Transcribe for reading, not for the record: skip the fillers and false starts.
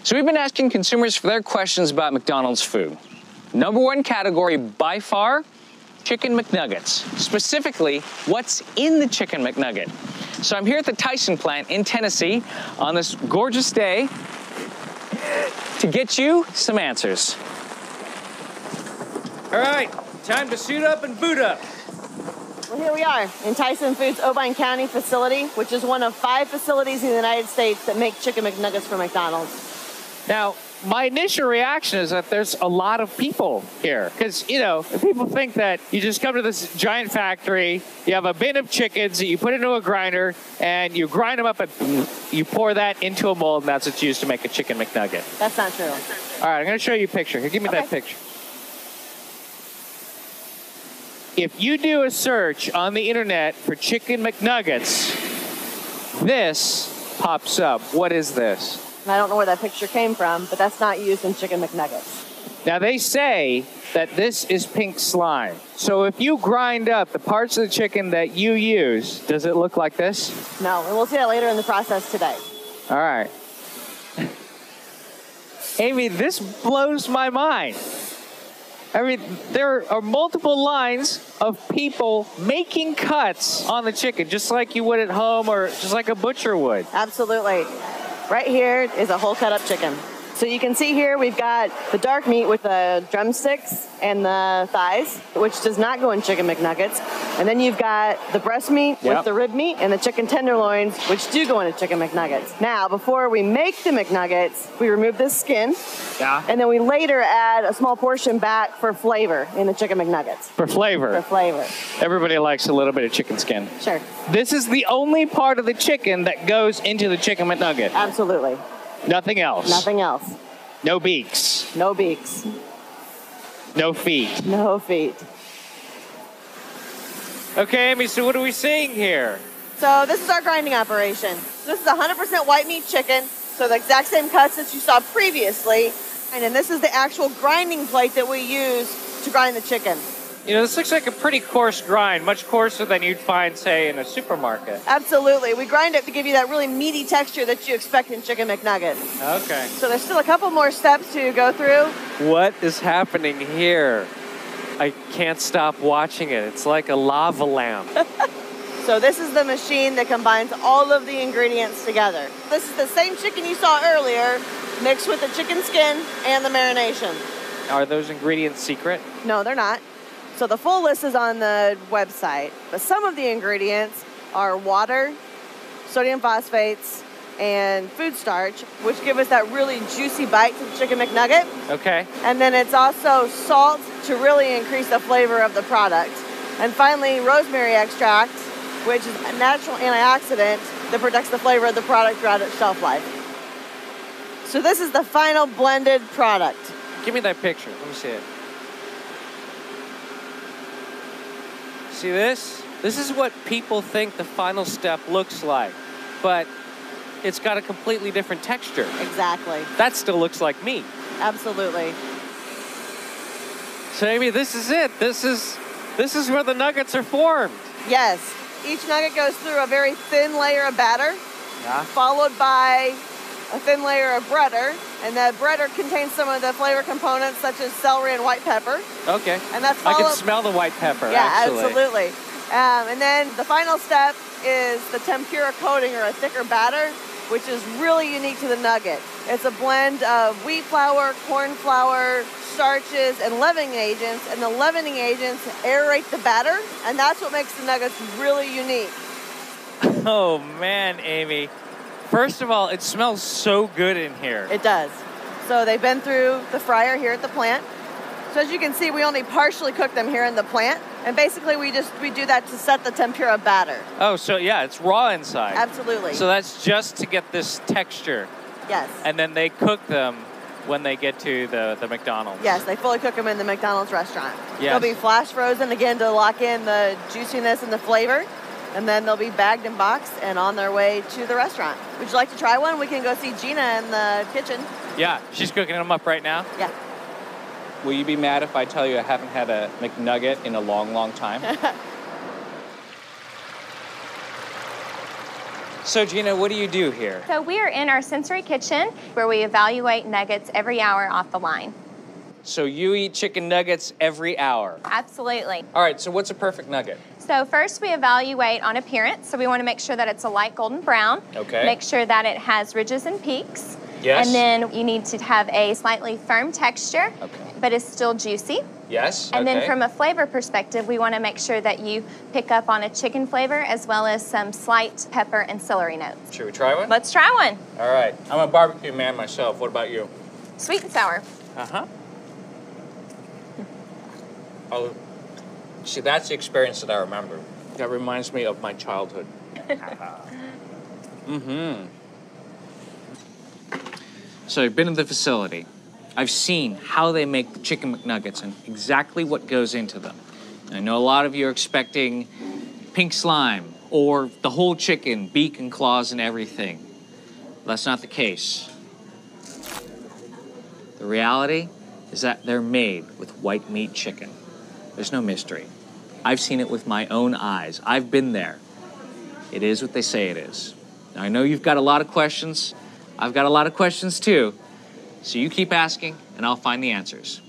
So we've been asking consumers for their questions about McDonald's food. Number one category by far, Chicken McNuggets. Specifically, what's in the Chicken McNugget? So I'm here at the Tyson plant in Tennessee on this gorgeous day to get you some answers. All right, time to suit up and boot up. Well, here we are in Tyson Foods' Obion County facility, which is one of 5 facilities in the United States that make Chicken McNuggets for McDonald's. Now, my initial reaction is that there's a lot of people here. Because, you know, people think that you just come to this giant factory, you have a bin of chickens that you put into a grinder, and you grind them up and you pour that into a mold, and that's what's used to make a Chicken McNugget. That's not true. All right, I'm going to show you a picture. Here, give me that picture. If you do a search on the internet for Chicken McNuggets, this pops up. What is this? I don't know where that picture came from, but that's not used in Chicken McNuggets. Now, they say that this is pink slime. So if you grind up the parts of the chicken that you use, does it look like this? No, and we'll see that later in the process today. All right. Amy, this blows my mind. I mean, there are multiple lines of people making cuts on the chicken, just like you would at home or just like a butcher would. Absolutely. Right here is a whole cut up chicken. So you can see here we've got the dark meat with the drumsticks and the thighs, which does not go in Chicken McNuggets. And then you've got the breast meat with the rib meat and the chicken tenderloins, which do go into Chicken McNuggets. Now, before we make the McNuggets, we remove this skin. Yeah. And then we later add a small portion back for flavor in the Chicken McNuggets. For flavor. For flavor. Everybody likes a little bit of chicken skin. Sure. This is the only part of the chicken that goes into the Chicken McNugget. Absolutely. Nothing else. Nothing else. No beaks. No beaks. No feet. No feet. Okay, Amy, so what are we seeing here? So this is our grinding operation. This is 100% white meat chicken, so the exact same cuts that you saw previously. And then this is the actual grinding plate that we use to grind the chicken. You know, this looks like a pretty coarse grind, much coarser than you'd find, say, in a supermarket. Absolutely. We grind it to give you that really meaty texture that you expect in Chicken McNuggets. Okay. So there's still a couple more steps to go through. What is happening here? I can't stop watching it. It's like a lava lamp. So this is the machine that combines all of the ingredients together. This is the same chicken you saw earlier, mixed with the chicken skin and the marination. Are those ingredients secret? No, they're not. So the full list is on the website, but some of the ingredients are water, sodium phosphates, and food starch, which give us that really juicy bite to the Chicken McNugget. Okay. And then it's also salt to really increase the flavor of the product. And finally, rosemary extract, which is a natural antioxidant that protects the flavor of the product throughout its shelf life. So this is the final blended product. Give me that picture. Let me see it. See this? This is what people think the final step looks like, but it's got a completely different texture. Exactly. That still looks like meat. Absolutely. So Amy, this is it. This is where the nuggets are formed. Yes. Each nugget goes through a very thin layer of batter, followed by a thin layer of breader, and that breader contains some of the flavor components such as celery and white pepper. Okay. And that's I can smell the white pepper, actually. Absolutely. And then the final step is the tempura coating, or a thicker batter, which is really unique to the nugget. It's a blend of wheat flour, corn flour, starches, and leavening agents, and the leavening agents aerate the batter, and that's what makes the nuggets really unique. Oh, man, Amy. First of all, it smells so good in here. It does. So they've been through the fryer here at the plant. So as you can see, we only partially cook them here in the plant. And basically, we do that to set the tempura batter. Oh, so yeah, it's raw inside. Absolutely. So that's just to get this texture. Yes. And then they cook them when they get to the McDonald's. Yes, they fully cook them in the McDonald's restaurant. Yes. They'll be flash frozen, again, to lock in the juiciness and the flavor. And then they'll be bagged and boxed and on their way to the restaurant. Would you like to try one? We can go see Gina in the kitchen. Yeah, she's cooking them up right now. Yeah. Will you be mad if I tell you I haven't had a McNugget in a long, long time? So Gina, what do you do here? So we are in our sensory kitchen where we evaluate nuggets every hour off the line. So you eat chicken nuggets every hour? Absolutely. All right, so what's a perfect nugget? So first we evaluate on appearance. So we want to make sure that it's a light golden brown. Okay. Make sure that it has ridges and peaks. Yes. And then you need to have a slightly firm texture, but it's still juicy. Yes, And then from a flavor perspective, we want to make sure that you pick up on a chicken flavor as well as some slight pepper and celery notes. Should we try one? Let's try one. All right. I'm a barbecue man myself. What about you? Sweet and sour. Uh-huh. Oh, see, that's the experience that I remember. That reminds me of my childhood. Mm-hmm. So I've been to the facility. I've seen how they make the Chicken McNuggets and exactly what goes into them. I know a lot of you are expecting pink slime or the whole chicken, beak and claws and everything. That's not the case. The reality is that they're made with white meat chicken. There's no mystery. I've seen it with my own eyes. I've been there. It is what they say it is. Now, I know you've got a lot of questions. I've got a lot of questions too. So you keep asking, and I'll find the answers.